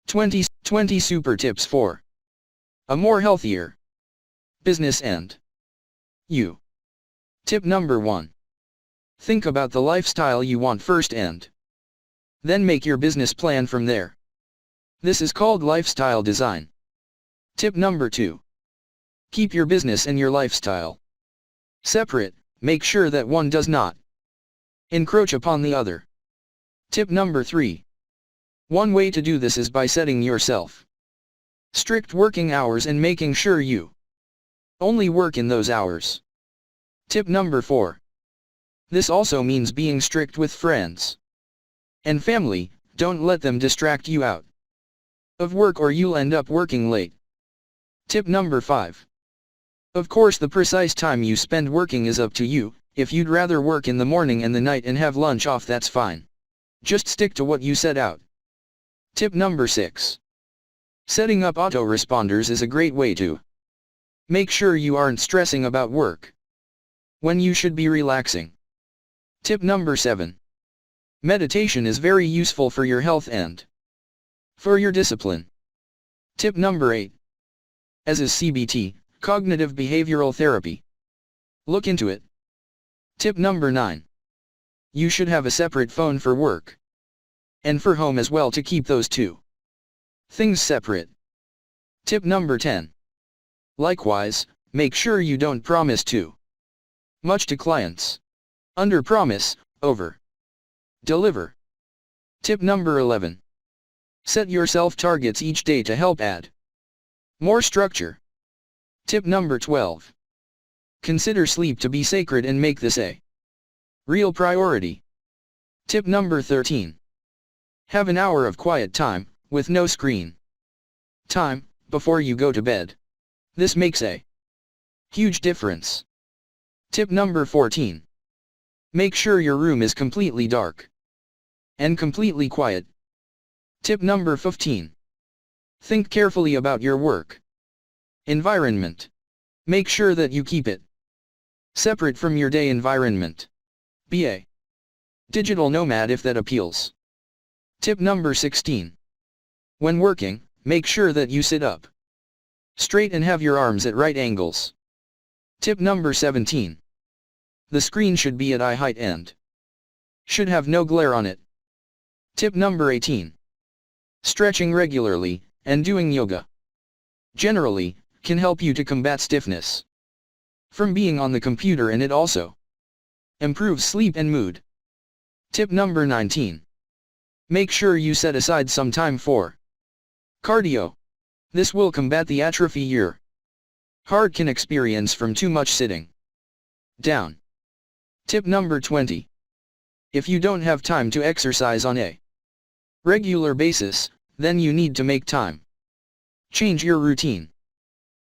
20 super tips for a more healthier business and you. Tip number 1. Think about the lifestyle you want first and then make your business plan from there. This is called lifestyle design. Tip number 2. Keep your business and your lifestyle separate. Make sure that one does not encroach upon the other. Tip number 3. One way to do this is by setting yourself strict working hours and making sure you only work in those hours. Tip number 4. This also means being strict with friends and family. Don't let them distract you out of work or you'll end up working late. Tip number 5. Of course, the precise time you spend working is up to you. If you'd rather work in the morning and the night and have lunch off, that's fine. Just stick to what you set out. Tip number 6. Setting up autoresponders is a great way to make sure you aren't stressing about work when you should be relaxing. Tip number 7. Meditation is very useful for your health and for your discipline. Tip number 8. As is CBT, cognitive behavioral therapy. Look into it. Tip number 9. You should have a separate phone for work and for home as well to keep those two things separate. Tip number 10. Likewise, make sure you don't promise too much to clients. Under promise, over deliver. Tip number 11. Set yourself targets each day to help add more structure. Tip number 12. Consider sleep to be sacred and make this a real priority. Tip number 13. Have an hour of quiet time, with no screen time, before you go to bed. This makes a huge difference. Tip number 14. Make sure your room is completely dark and completely quiet. Tip number 15. Think carefully about your work environment. Make sure that you keep it separate from your day environment. Be a digital nomad if that appeals. Tip number 16. When working, make sure that you sit up straight and have your arms at right angles. Tip number 17. The screen should be at eye height and should have no glare on it. Tip number 18. Stretching regularly, and doing yoga generally, can help you to combat stiffness from being on the computer, and it also improves sleep and mood. Tip number 19. Make sure you set aside some time for cardio. This will combat the atrophy your heart can experience from too much sitting down. Tip number 20. If you don't have time to exercise on a regular basis, then you need to make time change your routine.